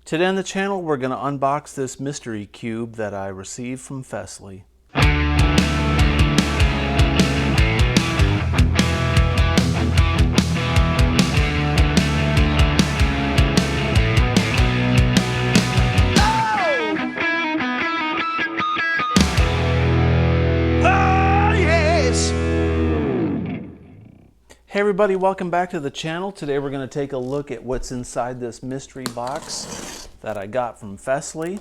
Today on the channel, we're going to unbox this mystery cube that I received from Fesley. Hey everybody, welcome back to the channel. Today we're going to take a look at what's inside this mystery box that I got from Fesley.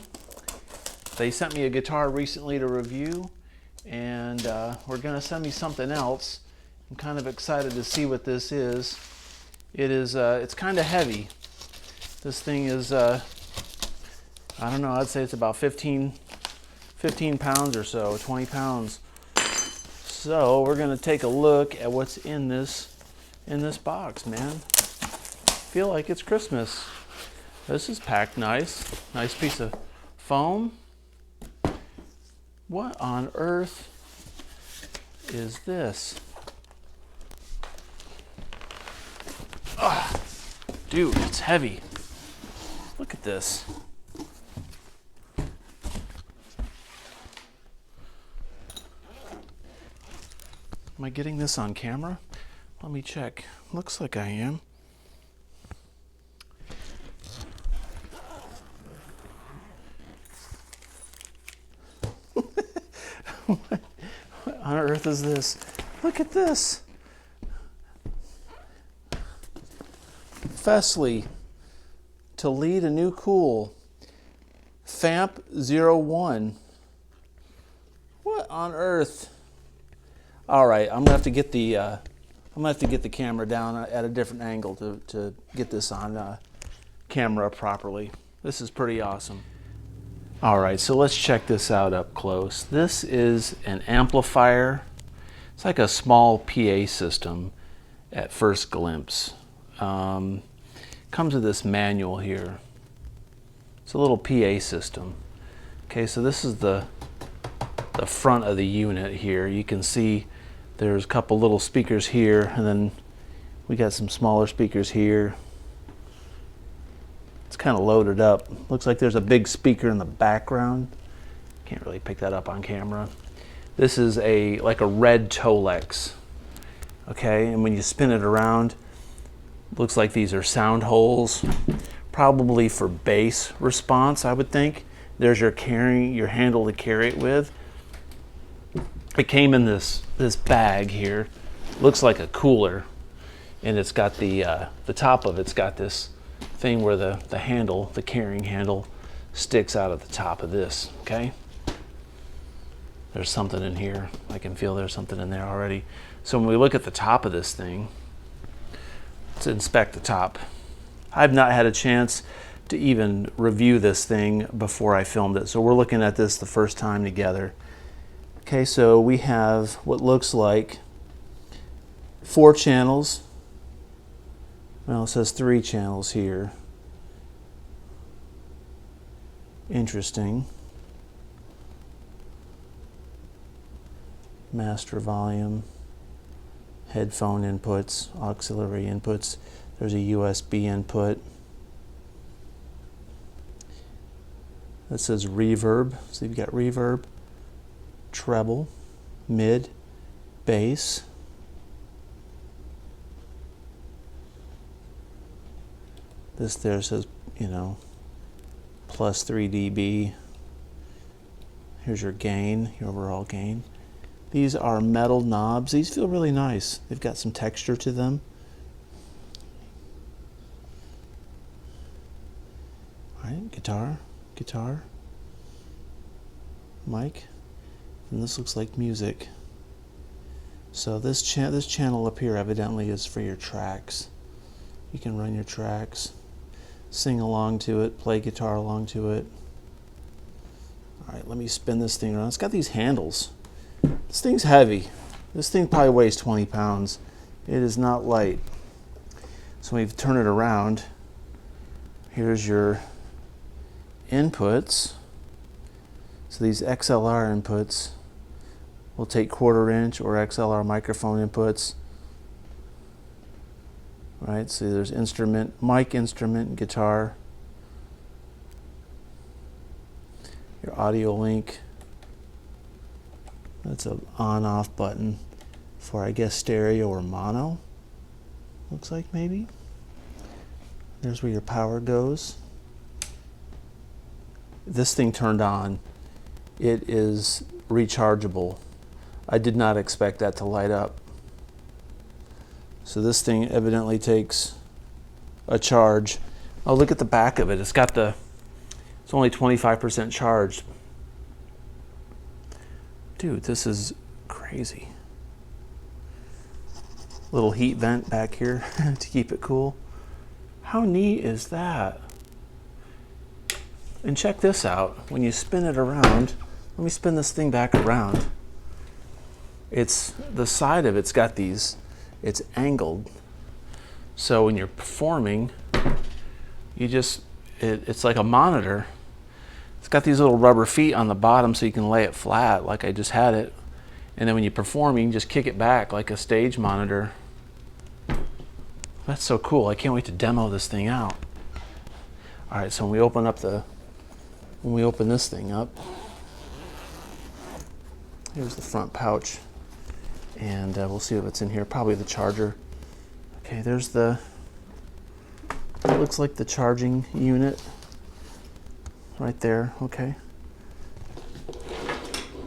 They sent me a guitar recently to review, and we're going to send me something else. I'm kind of excited to see what this is. It's kind of heavy. This thing is, I don't know, I'd say it's about 15 pounds or so, 20 pounds. So we're going to take a look at what's in this box, man. I feel like it's Christmas. This is packed nice. Nice piece of foam. What on earth is this? Dude, it's heavy. Look at this. Am I getting this on camera? Let me check. Looks like I am. What on earth is this? Look at this. Fesley, to lead a new cool. FAMP01. What on earth? All right, I'm gonna have to get the camera down at a different angle to get this on camera properly. This is pretty awesome. All right, so let's check this out up close. This is an amplifier. It's like a small PA system at first glimpse. Comes with this manual here. It's a little PA system. Okay, so this is the front of the unit here. You can see there's a couple little speakers here, and then we got some smaller speakers here. It's kind of loaded up. Looks like there's a big speaker in the background. Can't really pick that up on camera. This is like a red Tolex. Okay, and when you spin it around, looks like these are sound holes, probably for bass response, I would think. There's your handle to carry it with. It came in this bag here. Looks like a cooler, and it's got the top of it's got this thing where the handle, the carrying handle, sticks out of the top of this. Okay. There's something in here. I can feel there's something in there already. So when we look at the top of this thing, let's inspect the top. I've not had a chance to even review this thing before I filmed it, so we're looking at this the first time together. Okay, so we have what looks like 4 channels. Well, it says 3 channels here. Interesting. Master volume, headphone inputs, auxiliary inputs. There's a USB input. That says reverb. So you've got reverb, treble, mid, bass. This there says, you know, plus 3 dB. Here's your gain, your overall gain. These are metal knobs. These feel really nice. They've got some texture to them. All right, guitar, mic, and this looks like music. So this channel up here evidently is for your tracks. You can run your tracks, sing along to it, play guitar along to it. All right, let me spin this thing around. It's got these handles. This thing's heavy. This thing probably weighs 20 pounds. It is not light. So when we turn it around, here's your inputs. So these XLR inputs, we'll take 1/4 inch or XLR microphone inputs. Right, so there's instrument, mic, instrument, guitar. your audio link. That's an on-off button for, I guess, stereo or mono. Looks like maybe. There's where your power goes. This thing turned on. It is rechargeable. I did not expect that to light up. So this thing evidently takes a charge. Oh, look at the back of it. It's only 25% charged. Dude, this is crazy. Little heat vent back here to keep it cool. How neat is that? And check this out. When you spin it around, let me spin this thing back around. It's the side of it's got these, it's angled. So when you're performing, it's like a monitor. It's got these little rubber feet on the bottom so you can lay it flat like I just had it. And then when you perform, you can just kick it back like a stage monitor. That's so cool. I can't wait to demo this thing out. All right, so when we open this thing up, here's the front pouch. And we'll see what's in here. Probably the charger. Okay, there's it looks like the charging unit right there. Okay.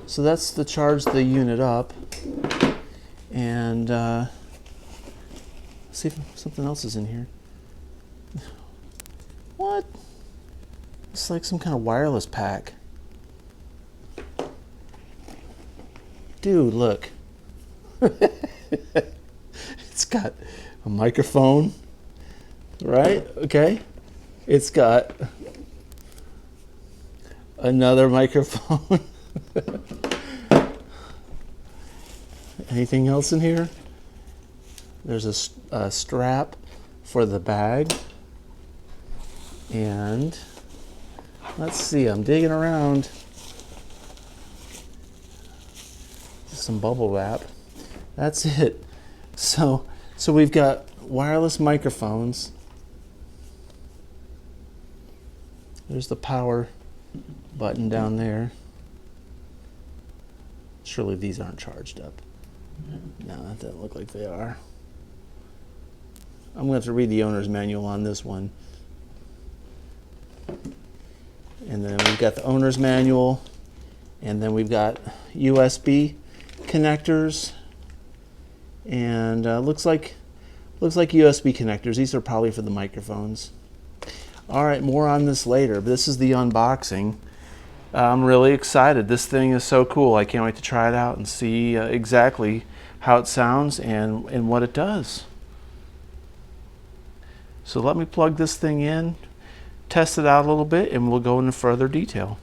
So that's to charge the unit up. And see if something else is in here. What? It's like some kind of wireless pack. Dude, look. It's got a microphone, right? Okay. It's got another microphone. Anything else in here? There's a strap for the bag. And let's see, I'm digging around. Some bubble wrap. That's it. So we've got wireless microphones. There's the power button down there. Surely these aren't charged up. No, that doesn't look like they are. I'm going to have to read the owner's manual on this one. And then we've got the owner's manual. And then we've got USB connectors. And looks like USB connectors. These are probably for the microphones. All right, more on this later. But this is the unboxing. I'm really excited. This thing is so cool. I can't wait to try it out and see exactly how it sounds and what it does. So let me plug this thing in, test it out a little bit, and we'll go into further detail.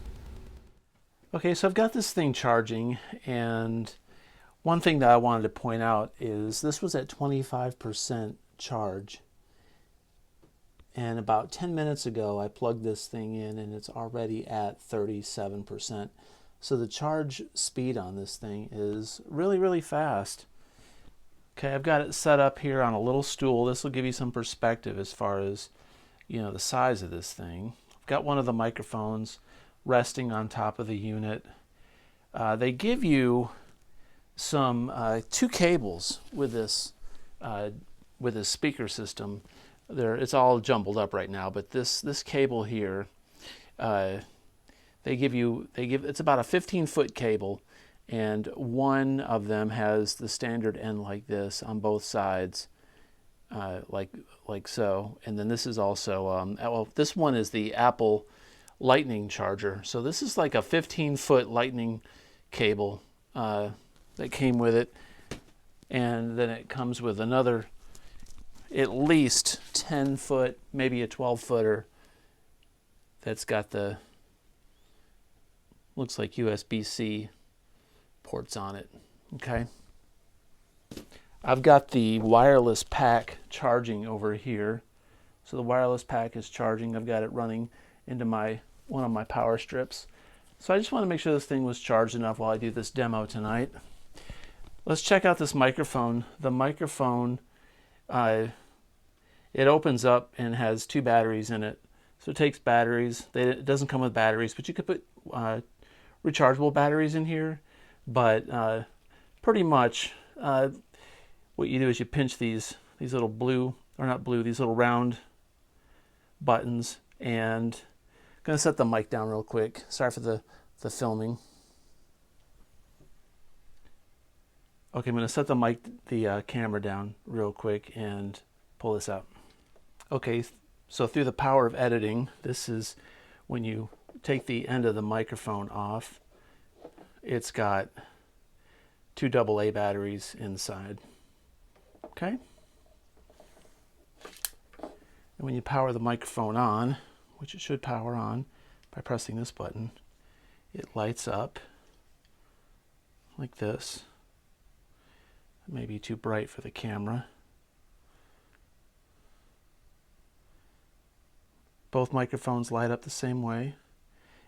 Okay, so I've got this thing charging, and one thing that I wanted to point out is this was at 25% charge. And about 10 minutes ago, I plugged this thing in and it's already at 37%. So the charge speed on this thing is really, really fast. Okay, I've got it set up here on a little stool. This will give you some perspective as far as, the size of this thing. I've got one of the microphones resting on top of the unit. They give you some 2 cables with this speaker system. It's all jumbled up right now, but this cable here, it's about a 15-foot cable, and one of them has the standard end like this on both sides, like so. And then this is also this one is the Apple Lightning charger. So this is like a 15-foot Lightning cable that came with it, and then it comes with another at least 10-foot, maybe a 12-footer that's got the, looks like USB-C ports on it. Okay. I've got the wireless pack charging over here. So the wireless pack is charging. I've got it running into one of my power strips. So I just want to make sure this thing was charged enough while I do this demo tonight. Let's check out this microphone. The microphone, it opens up and has 2 batteries in it. So it takes batteries. It doesn't come with batteries, but you could put rechargeable batteries in here. But pretty much what you do is you pinch these little blue, or not blue, these little round buttons, and I'm going to set the mic down real quick. Sorry for the filming. Okay, I'm going to set the camera down real quick and pull this up. Okay, so through the power of editing, this is when you take the end of the microphone off. It's got 2 AA batteries inside. Okay? And when you power the microphone on, which it should power on by pressing this button, it lights up like this. It may be too bright for the camera. Both microphones light up the same way,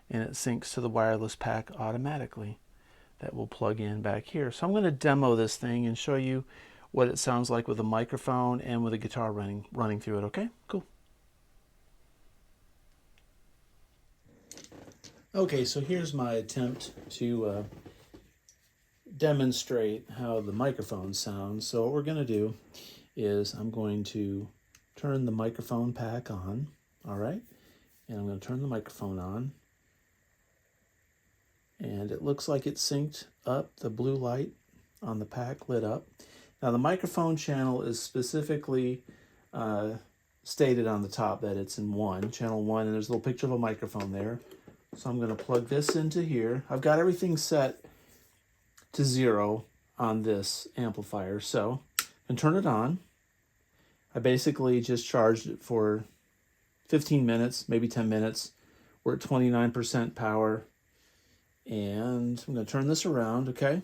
and it syncs to the wireless pack automatically. That will plug in back here. So I'm going to demo this thing and show you what it sounds like with a microphone and with a guitar running through it. Okay, cool. Okay, so here's my attempt to demonstrate how the microphone sounds. So what we're going to do is I'm going to turn the microphone pack on, all right? And I'm going to turn the microphone on. And it looks like it's synced up. The blue light on the pack lit up. Now the microphone channel is specifically stated on the top that it's in channel 1, and there's a little picture of a microphone there. So I'm going to plug this into here. I've got everything set to 0 on this amplifier, so and turn it on. I basically just charged it for 15 minutes, maybe 10 minutes. We're at 29% power. And I'm going to turn this around, okay?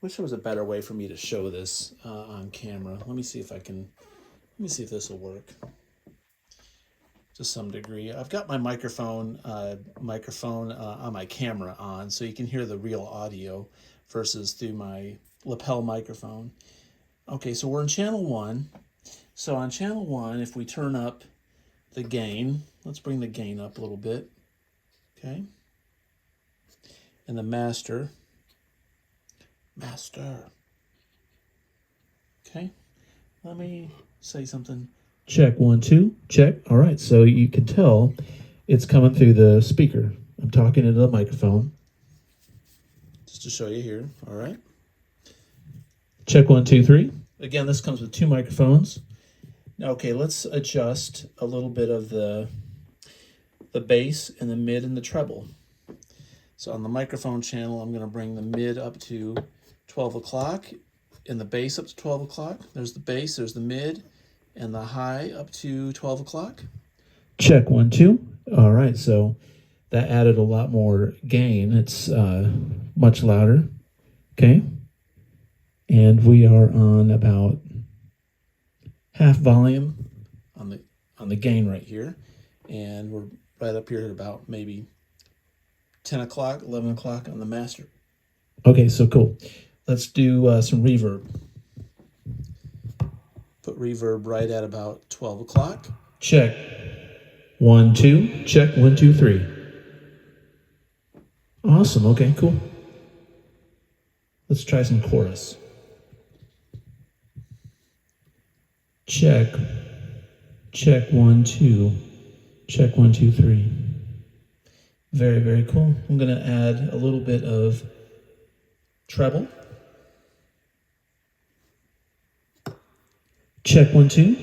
Wish there was a better way for me to show this on camera. Let me see if this will work to some degree. I've got my microphone on my camera on, so you can hear the real audio versus through my lapel microphone. Okay, so we're in channel 1. So on channel 1, if we turn up the gain, let's bring the gain up a little bit, okay? And the master, okay? Let me say something. Check 1 2, check. All right, so you can tell it's coming through the speaker. I'm talking into the microphone. Just to show you here, all right? Check 1 2 3. Again, this comes with 2 microphones. Okay, let's adjust a little bit of the bass and the mid and the treble. So on the microphone channel, I'm going to bring the mid up to 12 o'clock and the bass up to 12 o'clock. There's the bass, there's the mid, and the high up to 12 o'clock. Check 1 2. All right, so that added a lot more gain. It's much louder. Okay, and we are on about half volume on the gain right here, and we're right up here at about maybe 10 o'clock, 11 o'clock on the master. Okay, so cool. Let's do some reverb. Put reverb right at about 12 o'clock. Check 1 2. Check 1 2 3. Awesome. Okay, cool. Let's try some chorus. Check 1 2. Check 1 2 3. Very, very cool. I'm going to add a little bit of treble. Check 1 2.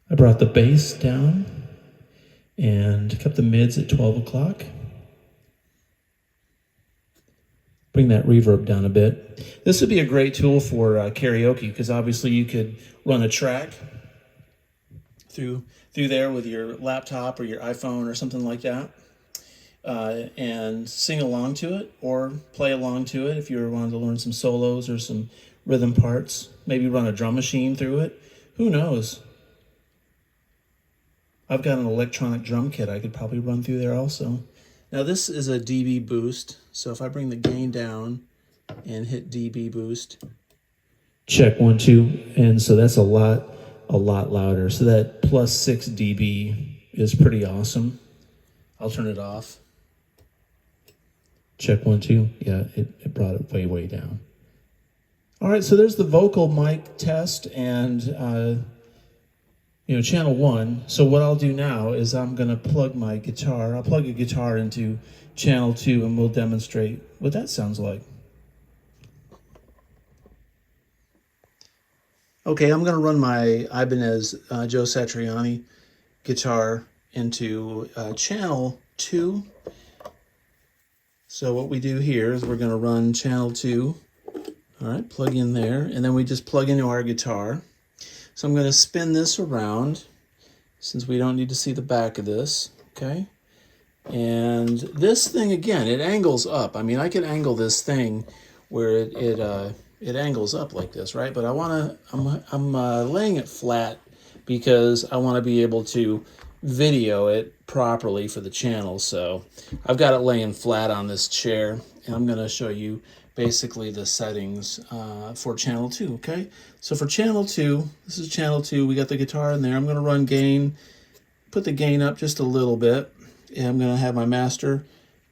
I brought the bass down and kept the mids at 12 o'clock. Bring that reverb down a bit. This would be a great tool for karaoke, because obviously you could run a track through there with your laptop or your iPhone or something like that, and sing along to it or play along to it if you were wanting to learn some solos or some rhythm parts. Maybe run a drum machine through it. Who knows? I've got an electronic drum kit I could probably run through there also. Now this is a dB boost, so if I bring the gain down and hit dB boost, Check 1 2, and so that's a lot louder. So that plus 6 dB is pretty awesome. I'll turn it off. Check 1 2. Yeah, it brought it way down. All right, so there's the vocal mic test and channel 1. So what I'll do now is I'm gonna plug my guitar. I'll plug a guitar into channel 2 and we'll demonstrate what that sounds like. Okay, I'm gonna run my Ibanez Joe Satriani guitar into channel 2. So what we do here is we're gonna run channel 2. All right, plug in there, and then we just plug into our guitar. So I'm gonna spin this around since we don't need to see the back of this, okay? And this thing, again, it angles up. I mean, I could angle this thing where it angles up like this, right? But I'm laying it flat because I want to be able to video it properly for the channel. So I've got it laying flat on this chair, and I'm going to show you basically the settings for channel 2, okay? So for channel 2, this is channel 2. We got the guitar in there. I'm going to run gain, put the gain up just a little bit, and I'm going to have my master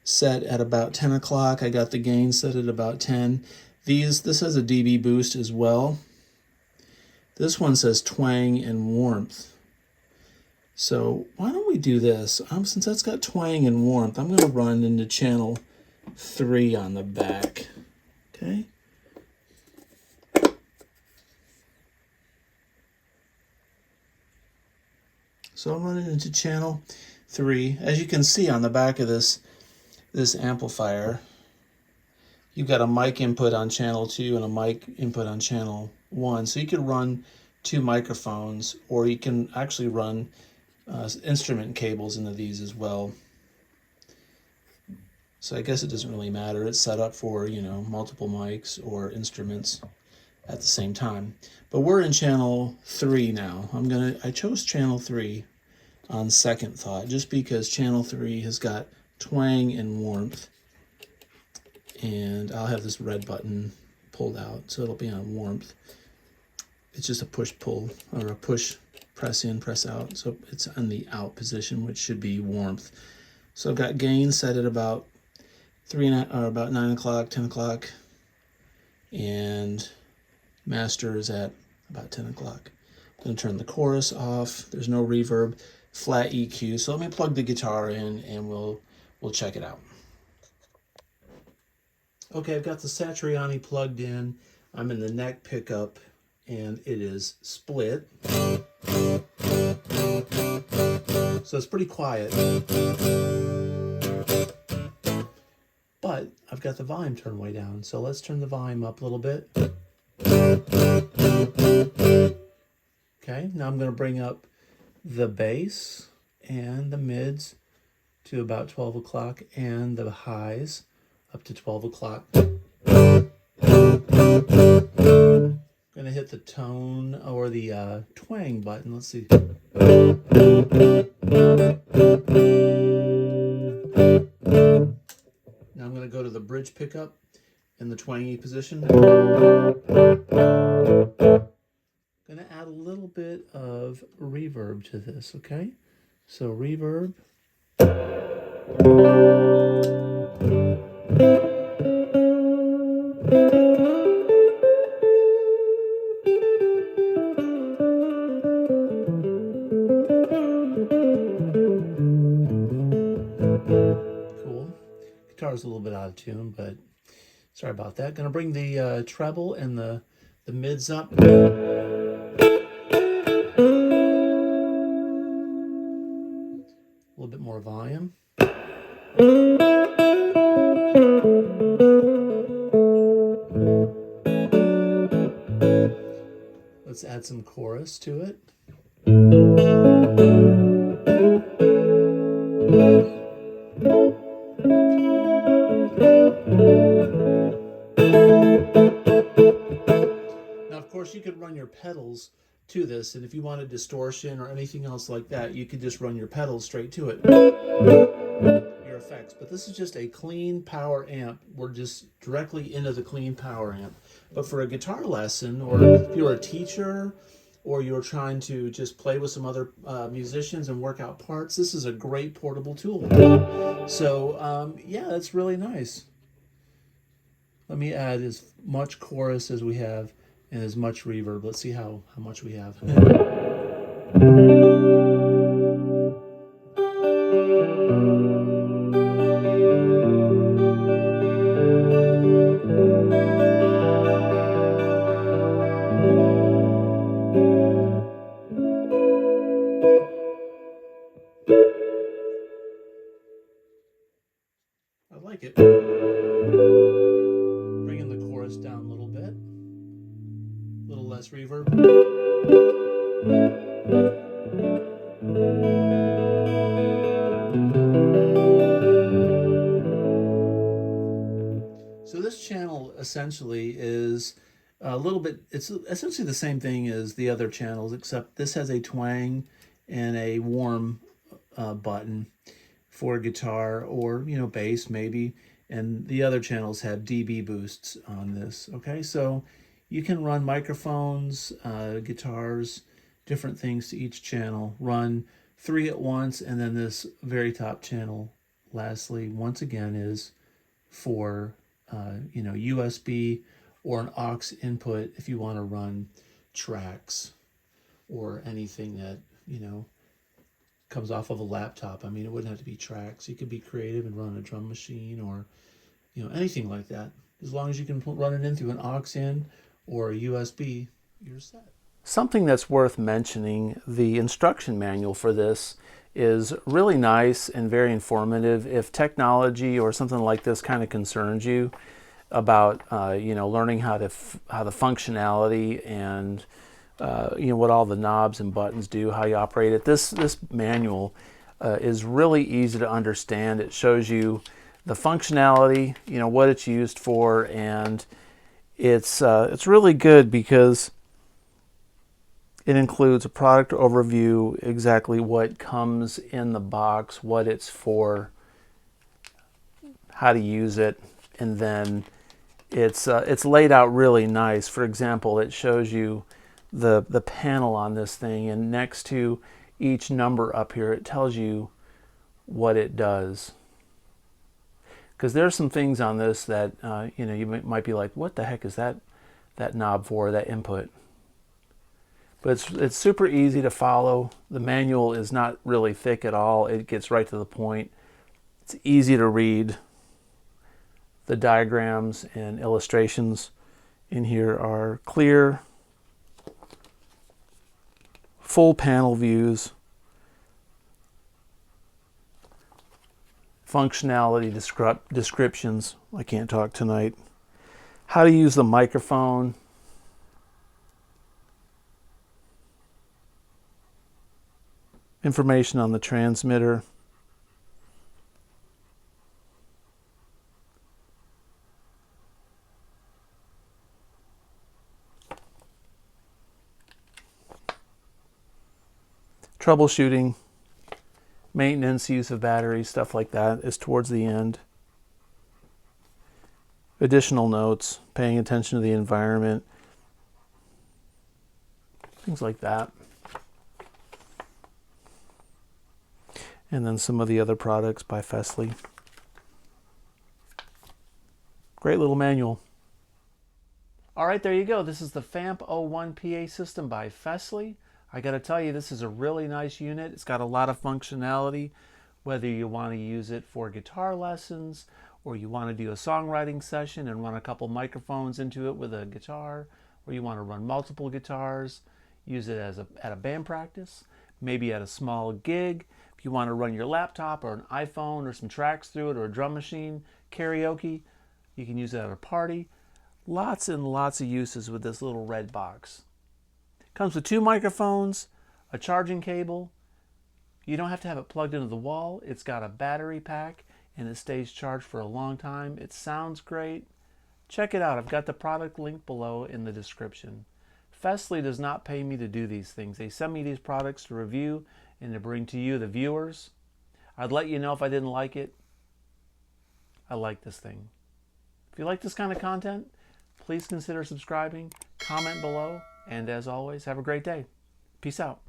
set at about 10 o'clock. I got the gain set at about 10. This has a dB boost as well. This one says twang and warmth. So why don't we do this? Since that's got twang and warmth, I'm going to run into channel 3 on the back. Okay. So I'm running into channel 3. As you can see on the back of this amplifier, you've got a mic input on channel 2 and a mic input on channel 1. So you could run 2 microphones, or you can actually run instrument cables into these as well. So I guess it doesn't really matter. It's set up for, multiple mics or instruments at the same time. But we're in channel 3 now. I chose channel 3 on second thought, just because channel 3 has got twang and warmth. And I'll have this red button pulled out, so it'll be on warmth. It's just a push-pull, or a push, press in, press out. So it's on the out position, which should be warmth. So I've got gain set at about 9 o'clock, 10 o'clock, and master is at about 10 o'clock. I'm going to turn the chorus off. There's no reverb, flat EQ. So let me plug the guitar in, and we'll check it out. Okay, I've got the Satriani plugged in. I'm in the neck pickup, and it is split. So it's pretty quiet. But I've got the volume turned way down. So let's turn the volume up a little bit. Okay, now I'm going to bring up the bass and the mids to about 12 o'clock and the highs up to 12 o'clock. Going to hit the tone or the twang button. Let's see. Now I'm going to go to the bridge pickup in the twangy position. Going to add a little bit of reverb to this, okay? So reverb. Cool. Guitar's a little bit out of tune, but sorry about that. Going to bring the treble and the mids up. A little bit more volume. Let's add some chorus to it. Now, of course, you could run your pedals to this, and if you wanted distortion or anything else like that, you could just run your pedals straight to it. Your effects. But this is just a clean power amp. We're just directly into the clean power amp. But for a guitar lesson, or if you're a teacher, or you're trying to just play with some other musicians and work out parts, this is a great portable tool. So yeah, that's really nice. Let me add as much chorus as we have and as much reverb. Let's see how much we have. I like it. Bringing the chorus down a little bit. A little less reverb. So this channel essentially is a little bit, it's essentially the same thing as the other channels, except this has a twang and a warm button for guitar or, you know, bass maybe. And the other channels have dB boosts on this. Okay, so you can run microphones, guitars, different things to each channel. Run 3 at once, and then this very top channel, lastly, once again, is for you know, USB or an aux input if you want to run tracks or anything that, you know, comes off of a laptop. I mean, it wouldn't have to be tracks. You could be creative and run a drum machine or, you know, anything like that. As long as you can run it in through an aux in or a USB, you're set. Something that's worth mentioning, the instruction manual for this is really nice and very informative. If technology or something like this kind of concerns you about you know, learning how the functionality and you know, what all the knobs and buttons do, how you operate it, this manual is really easy to understand. It shows you the functionality, you know, what it's used for, and it's really good because it includes a product overview, exactly what comes in the box, what it's for, how to use it, and then it's laid out really nice. For example, it shows you the panel on this thing, and next to each number up here, it tells you what it does. Because there's some things on this that you know, you might be like, what the heck is that knob for, that input? But it's super easy to follow. The manual is not really thick at all. It gets right to the point. It's easy to read. The diagrams and illustrations in here are clear. Full panel views. Functionality descriptions. I can't talk tonight. How to use the microphone. Information on the transmitter. Troubleshooting, maintenance, use of batteries, stuff like that is towards the end. Additional notes, paying attention to the environment, things like that. And then some of the other products by Fesley. Great little manual. All right, there you go. This is the FAMP01 PA system by Fesley. I got to tell you, this is a really nice unit. It's got a lot of functionality, whether you want to use it for guitar lessons or you want to do a songwriting session and run a couple microphones into it with a guitar, or you want to run multiple guitars, use it as at a band practice, maybe at a small gig. If you want to run your laptop or an iPhone or some tracks through it, or a drum machine, karaoke, you can use it at a party. Lots and lots of uses with this little red box. Comes with 2 microphones, a charging cable. You don't have to have it plugged into the wall. It's got a battery pack and it stays charged for a long time. It sounds great. Check it out. I've got the product link below in the description. Fesley does not pay me to do these things. They send me these products to review and to bring to you, the viewers. I'd let you know if I didn't like it. I like this thing. If you like this kind of content, please consider subscribing, comment below, and as always, have a great day. Peace out.